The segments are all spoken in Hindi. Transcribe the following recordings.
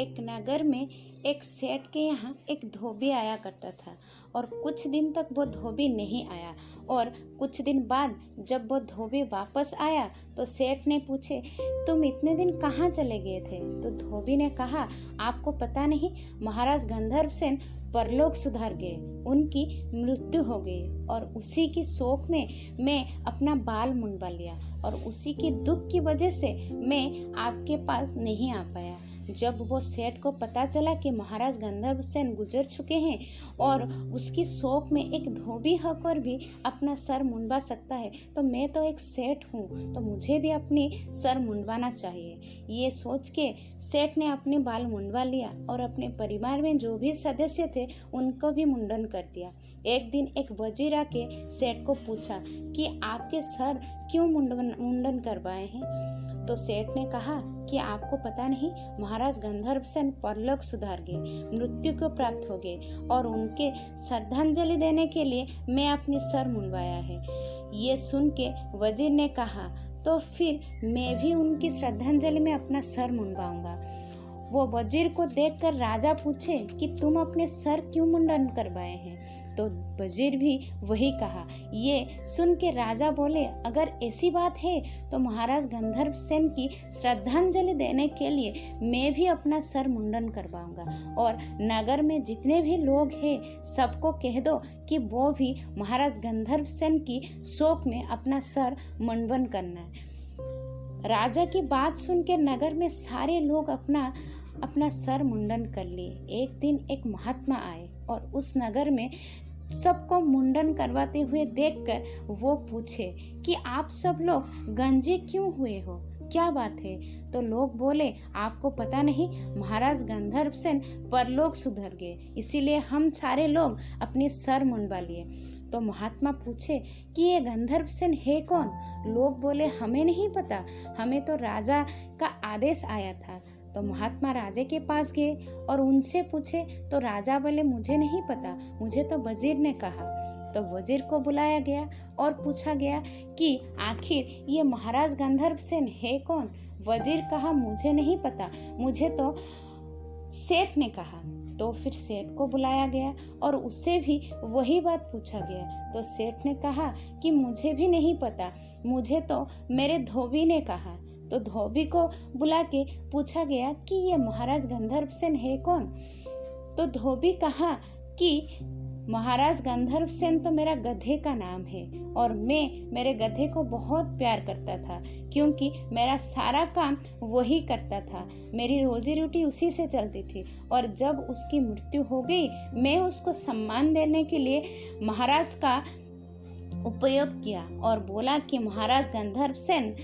एक नगर में एक सेठ के यहाँ एक धोबी आया करता था और कुछ दिन तक वो धोबी नहीं आया। और कुछ दिन बाद जब वो धोबी वापस आया तो सेठ ने पूछे, तुम इतने दिन कहाँ चले गए थे? तो धोबी ने कहा, आपको पता नहीं, महाराज गंधर्व सेन परलोक सुधार गए, उनकी मृत्यु हो गई और उसी की शोक में मैं अपना बाल मुंडवा लिया और उसी के दुख की वजह से मैं आपके पास नहीं आ पाया। जब वो सेठ को पता चला कि महाराज गंधर्व सेन गुजर चुके हैं और उसकी शोक में एक धोबी होकर भी अपना सर मुंडवा सकता है, तो मैं तो एक सेठ हूँ, तो मुझे भी अपनी सर मुंडवाना चाहिए। ये सोच के सेठ ने अपने बाल मुंडवा लिया और अपने परिवार में जो भी सदस्य थे उनको भी मुंडन कर दिया। एक दिन एक वजीर आके सेठ को पूछा कि आपके सर क्यों मुंडन करवाए हैं? तो सेठ ने कहा कि आपको पता नहीं, महाराज गंधर्व सेन परलोक सुधार गए, मृत्यु को प्राप्त हो गए और उनके श्रद्धांजलि देने के लिए मैं अपनी सर मुंडवाया है। ये सुन के वजीर ने कहा, तो फिर मैं भी उनकी श्रद्धांजलि में अपना सर मुंडवाऊंगा। वो वजीर को देखकर राजा पूछे कि तुम अपने सर क्यों मुंडन करवाए हैं? तो वजीर भी वही कहा। ये सुन के राजा बोले, अगर ऐसी बात है तो महाराज गंधर्व सेन की श्रद्धांजलि देने के लिए मैं भी अपना सर मुंडन करवाऊंगा और नगर में जितने भी लोग हैं सबको कह दो कि वो भी महाराज गंधर्व सेन की शोक में अपना सर मुंडन करना है। राजा की बात सुन के नगर में सारे लोग अपना सर मुंडन कर लिए। एक दिन एक महात्मा आए और उस नगर में सबको मुंडन करवाते हुए देखकर वो पूछे कि आप सब लोग गंजे क्यों हुए हो, क्या बात है? तो लोग बोले, आपको पता नहीं, महाराज गंधर्व सेन परलोक सुधर गए, इसीलिए हम सारे लोग अपने सर मुंडवा लिए। तो महात्मा पूछे कि ये गंधर्व सेन है कौन? लोग बोले, हमें नहीं पता, हमें तो राजा का आदेश आया था। तो महात्मा राजा के पास गए और उनसे पूछे तो राजा बोले, मुझे नहीं पता, मुझे तो वजीर ने कहा। तो वजीर को बुलाया गया और पूछा गया कि आखिर ये महाराज गंधर्व सेन है कौन? वजीर कहा, मुझे नहीं पता, मुझे तो सेठ ने कहा। तो फिर सेठ को बुलाया गया और उससे भी वही बात पूछा गया। तो सेठ ने कहा कि मुझे भी नहीं पता, मुझे तो मेरे धोबी ने कहा। तो धोबी को बुला के पूछा गया कि ये महाराज गंधर्व सेन है कौन? तो धोबी कहा कि महाराज गंधर्व सेन तो मेरा गधे का नाम है और मैं मेरे गधे को बहुत प्यार करता था, क्योंकि मेरा सारा काम वही करता था, मेरी रोजी रोटी उसी से चलती थी। और जब उसकी मृत्यु हो गई, मैं उसको सम्मान देने के लिए महाराज का उपयोग किया और बोला कि महाराज गंधर्व सेन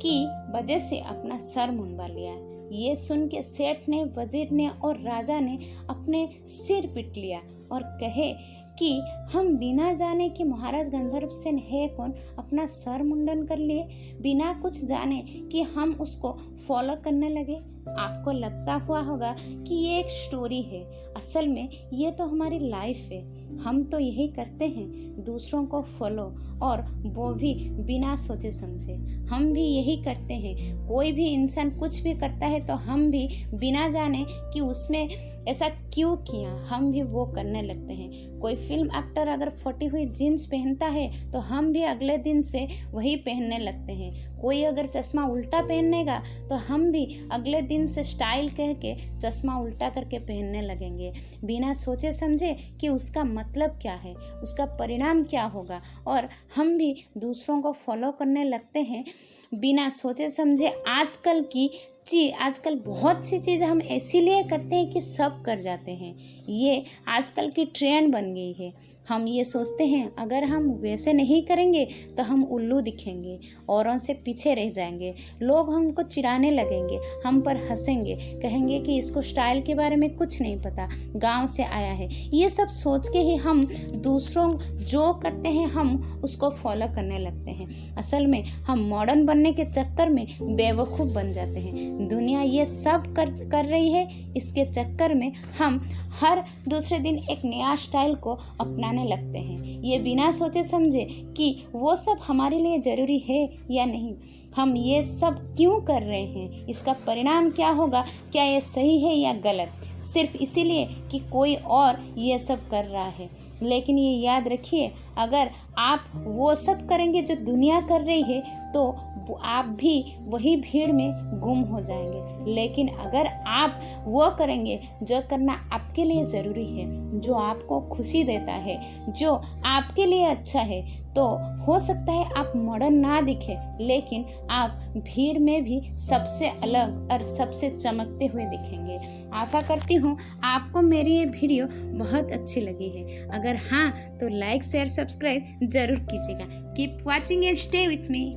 की वजह से अपना सर मुंडवा लिया। ये सुन के सेठ ने, वजीर ने और राजा ने अपने सिर पीट लिया और कहे कि हम बिना जाने कि महाराज गंधर्व सेन है कौन अपना सर मुंडन कर लिए, बिना कुछ जाने कि हम उसको फॉलो करने लगे। आपको लगता हुआ होगा कि ये एक स्टोरी है, असल में ये तो हमारी लाइफ है। हम तो यही करते हैं, दूसरों को फॉलो, और वो भी बिना सोचे समझे। हम भी यही करते हैं, कोई भी इंसान कुछ भी करता है तो हम भी बिना जाने कि उसमें ऐसा क्यों किया, हम भी वो करने लगते हैं। कोई फिल्म एक्टर अगर फटी हुई जीन्स पहनता है तो हम भी अगले दिन से वही पहनने लगते हैं। कोई अगर चश्मा उल्टा पहनेगा तो हम भी अगले दिन से स्टाइल कह के चश्मा उल्टा करके पहनने लगेंगे, बिना सोचे समझे कि उसका मतलब क्या है, उसका परिणाम क्या होगा। और हम भी दूसरों को फॉलो करने लगते हैं बिना सोचे समझे। आजकल बहुत सी चीज़ें हम इसीलिए करते हैं कि सब कर जाते हैं, ये आजकल की ट्रेंड बन गई है। हम ये सोचते हैं अगर हम वैसे नहीं करेंगे तो हम उल्लू दिखेंगे, औरों से पीछे रह जाएंगे, लोग हमको चिढ़ाने लगेंगे, हम पर हंसेंगे, कहेंगे कि इसको स्टाइल के बारे में कुछ नहीं पता, गांव से आया है। ये सब सोच के ही हम दूसरों जो करते हैं हम उसको फॉलो करने लगते हैं। असल में हम मॉडर्न बनने के चक्कर में बेवकूफ़ बन जाते हैं। दुनिया ये सब कर रही है, इसके चक्कर में हम हर दूसरे दिन एक नया स्टाइल को अपना बनाने लगते हैं, ये बिना सोचे समझे कि वो सब हमारे लिए ज़रूरी है या नहीं, हम ये सब क्यों कर रहे हैं, इसका परिणाम क्या होगा, क्या ये सही है या गलत, सिर्फ इसीलिए कि कोई और ये सब कर रहा है। लेकिन ये याद रखिए, अगर आप वो सब करेंगे जो दुनिया कर रही है तो आप भी वही भीड़ में गुम हो जाएंगे। लेकिन अगर आप वो करेंगे जो करना आपके लिए ज़रूरी है, जो आपको खुशी देता है, जो आपके लिए अच्छा है, तो हो सकता है आप मॉडर्न ना दिखे, लेकिन आप भीड़ में भी सबसे अलग और सबसे चमकते हुए दिखेंगे। आशा करती हूँ आपको मेरी ये वीडियो बहुत अच्छी लगी है। अगर हाँ तो लाइक शेयर सब्सक्राइब जरूर कीजिएगा। Keep watching and stay with me.